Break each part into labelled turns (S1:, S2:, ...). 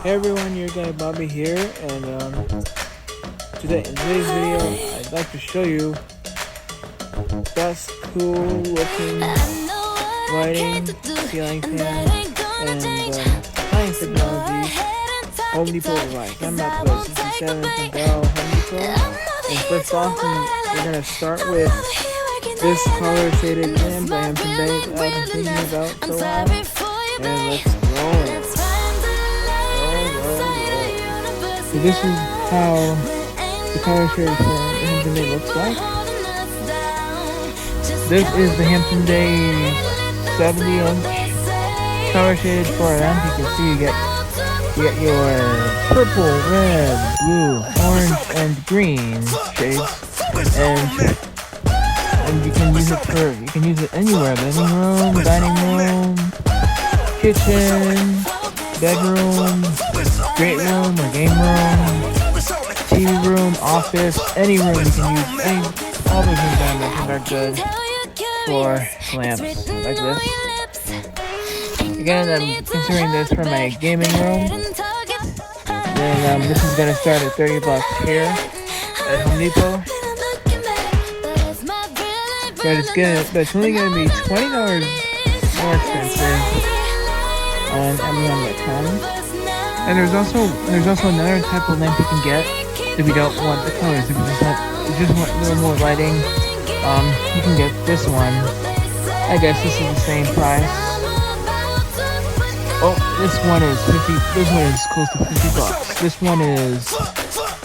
S1: Hey everyone, your guy Bobby here, and in today's video, I'd like to show you best cool looking lighting, ceiling fan, and appliance technology Home Depot like. I'm at the 67th Bell Home Depot, and first off, we're gonna start with this color shaded lamp by Hampton Bay that I've been thinking about so long, and let's roll it. So this is how the color shade for Hampton Bay looks like. This is the Hampton Bay 70-inch color shaded for lamp. You can see you get your purple, red, blue, orange, and green shades, and you can use it anywhere: living room, dining room, kitchen, bedroom, great room or game room, TV room, office, any room you can use. All those rooms I mentioned are good for lamps like this. Again, I'm considering this for my gaming room. Then this is gonna start at $30 here at Home Depot. But it's only gonna be $20 more expensive on Amazon.com. And there's also another type of lamp you can get if you don't want the colors. If you just want a little more lighting, you can get this one. I guess this is the same price. Oh, this one is close to $50. This one is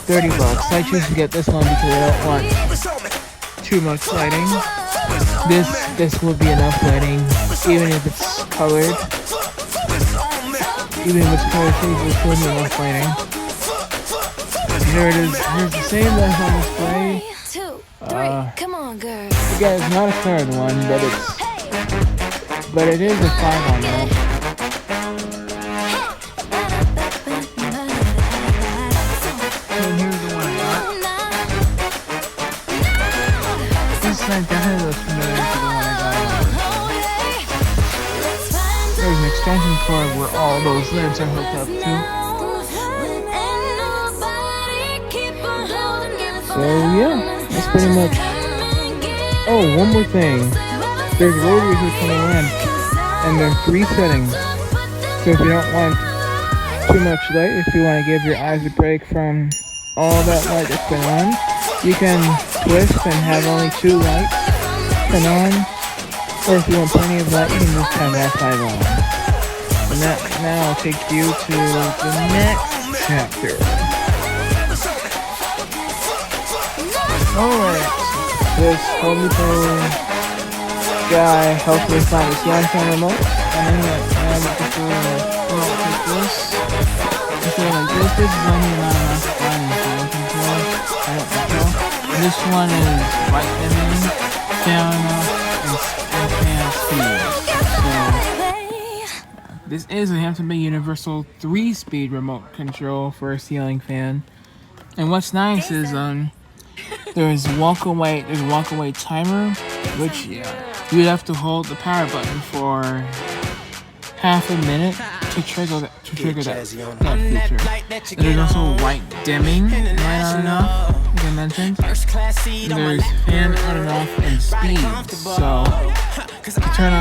S1: $30. I choose to get this one because I don't want too much lighting. This will be enough lighting, even if it's colored. Even if it's color shades, it's still be enough lighting. Here it is. Here's the same lamp on display. Again, it's not a colored one, but it is a 5-on lamp. And here's the one I got. This lamp definitely looks familiar to the one I got. There's an extension cord where all those lamps are hooked up to. So yeah, that's pretty much. Oh, one more thing. There's rotary switch on the lamp, and there are 3 settings. So if you don't want too much light, if you want to give your eyes a break from all that light that's been on, you can twist and have only 2 lights turn on. Or if you want plenty of light, you can just have that 5 on. And that now will take you to the next chapter. Alright, this Home Depot guy helped me find this Lutron remote. And I'm looking for a remote like this. This is only not enough lighting if you're looking for. I don't think so. And this one is white dimming, down and fan speed. So this is a Hampton Bay Universal 3-speed remote control for a ceiling fan. And what's nice is there's a walk away timer, which you would have to hold the power button for half a minute to trigger that feature. And there's also white dimming, light on and off, like I mentioned. And there's fan on and off and speed. So to turn it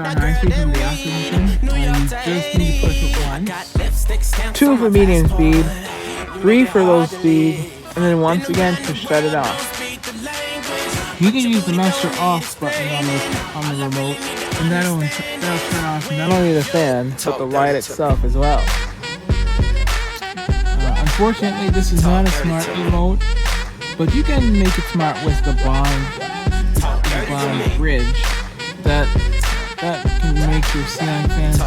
S1: on high speed from the off position, you just need to push it once. 2 for medium speed, 3 for low speed, and then once again to shut it off. You can use the master off button on the remote, and that'll turn off not only the fan, but the light itself as well. Unfortunately, this is not a smart remote, but you can make it smart with the bond bridge. That can make your ceiling fans,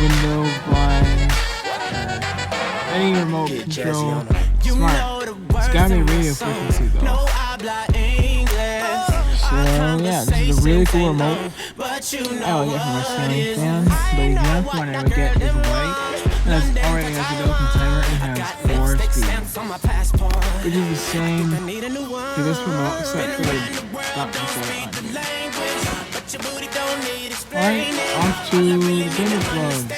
S1: window blinds, any remote control smart. It's gotta be radio frequency though. So yeah, this is a really cool remote. I would get from my ceiling fan, but the exact one I would get is white. That's already has a built-in timer and has 4 speeds, which is the same to this remote except for the stop control on here. Alright, off to the game uploads.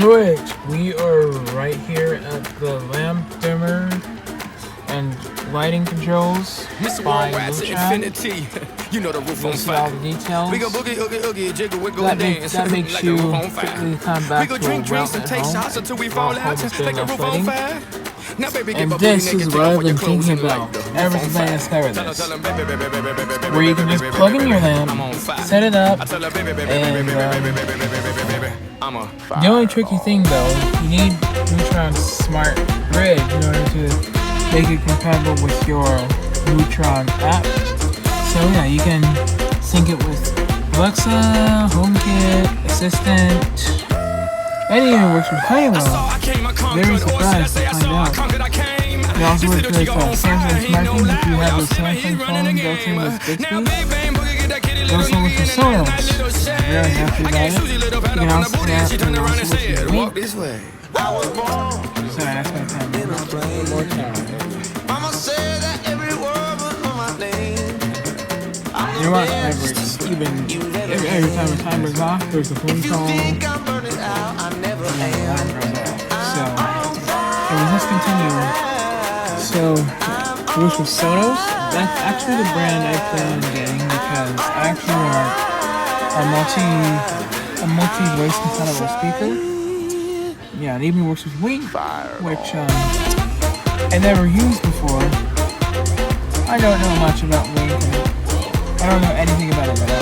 S1: Alright, we are right here at the lamp dimmer and lighting controls by Lutron.
S2: You know the roof on
S1: see all
S2: fire.
S1: the details.
S2: We go boogie, oogie, oogie, jiggle, wiggle,
S1: That
S2: and
S1: makes
S2: dance.
S1: you
S2: like the roof on fire.
S1: quickly come back
S2: We
S1: to
S2: go drink
S1: a
S2: drinks
S1: well
S2: and
S1: at
S2: take
S1: home.
S2: shots until we
S1: Well,
S2: fall
S1: home
S2: out.
S1: has been
S2: Like the
S1: enough
S2: roof on
S1: lighting.
S2: fire. Now, baby,
S1: And
S2: give
S1: this is what I've been thinking about ever since I discovered this. Where you can just plug in your lamp, set it up, and the only tricky thing though, you need Lutron Smart Grid in order to make it compatible with your Lutron app. So yeah, you can sync it with Alexa, HomeKit, Assistant, and it even works with Honeywell. Very surprised to find out. It also works with Samsung smartphones if you have a Samsung phone built in with Bixby. It also works with Sonos. Very happy about it. You can also snap and also works with Wink. Sorry, that's my time. One more time. You want hybrids, even every time the timer's off, there's a phone call, and the alarm goes off. So, let's continue. So, which was Sonos? That's actually the brand I plan on getting because I actually want a multi-voice compatible speaker. Yeah, it even works with Wink, which I never used before. I don't know much about Wink, and I don't know anything about it at all.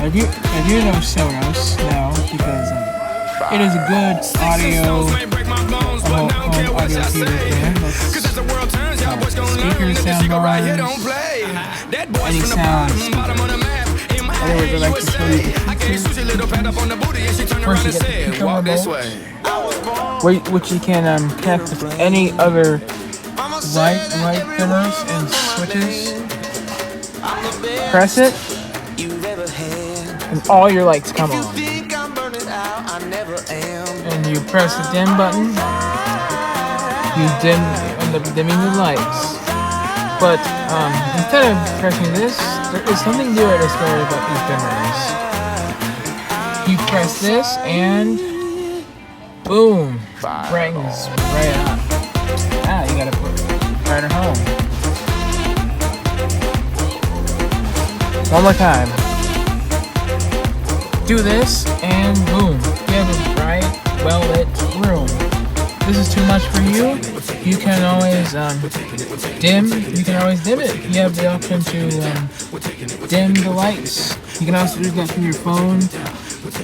S1: I do know Sonos now because it is a good audio home audio theater fan. Speakers, soundbars, any sound speaker. Otherwise, I like to show you the features. First, you get the Pico remote, which you can connect with any other light dimmers and switches. Press it, and all your lights come on. And you press the dim button, you end up dimming the lights. But instead of pressing this, there is something new I discovered about these dimmers. You press this and boom, brightens right up. Now you gotta put brighter home. One more time. Do this and boom, you have a bright, well-lit room. This is too much for you. You can always dim. You can always dim it. You have the option to dim the lights. You can also do that from your phone.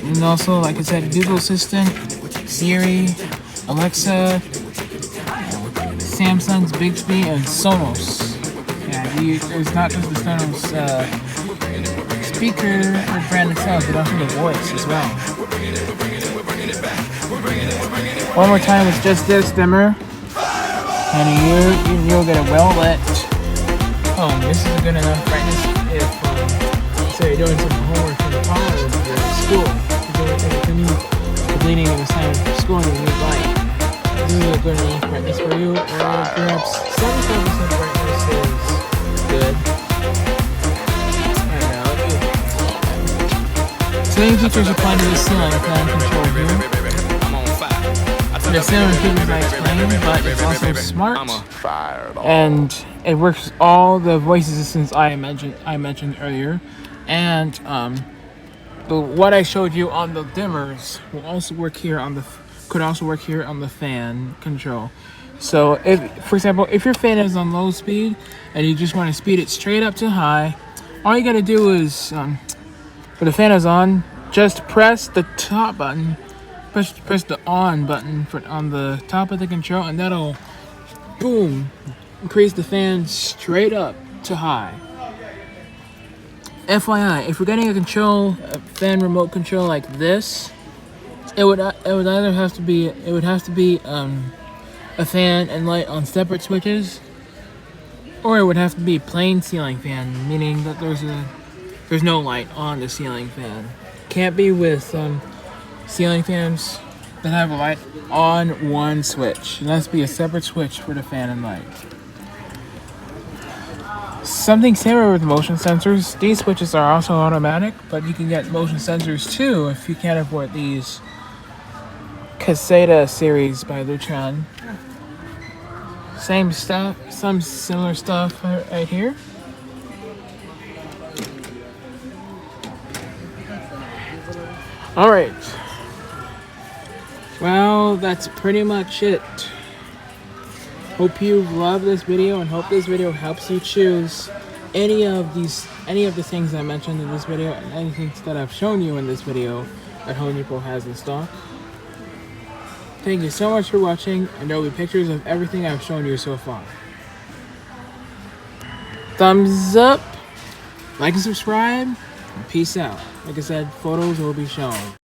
S1: And also, like I said, Google Assistant, Siri, Alexa, Samsung's Bixby, and Sonos. Yeah, there's not just the Sonos speaker or brand itself, but also the voice as well. One more time with just this dimmer, and you'll get a well-lit home. This is a good enough brightness if say you're doing some homework in college or school. If you're completing an assignment for school and you need light, this is a good enough brightness for you, or perhaps 75% brightness is good. Same features apply to the ceiling fan control here. The ceiling features I explained, but it's also smart, and it works with all the voice assistants I mentioned earlier, and what I showed you on the dimmers will also work here on the fan control. So if, for example, if your fan is on low speed and you just want to speed it straight up to high, all you gotta do is when the fan is on, just press the top button, press the on button on the top of the control, and that'll boom increase the fan straight up to high. FYI, if we're getting a fan remote control like this, it would have to be a fan and light on separate switches, or it would have to be a plain ceiling fan, meaning that there's no light on the ceiling fan. Can't be with ceiling fans that have a light on one switch. It has to be a separate switch for the fan and light. So something similar with motion sensors. These switches are also automatic, but you can get motion sensors too if you can't afford these. Caseta series by Lutron. Same stuff, some similar stuff right here. Alright. Well, that's pretty much it. Hope you love this video and hope this video helps you choose any of the things I mentioned in this video and anything that I've shown you in this video that Home Depot has in stock. Thank you so much for watching, and there will be pictures of everything I've shown you so far. Thumbs up, like and subscribe, and peace out. Like I said, photos will be shown.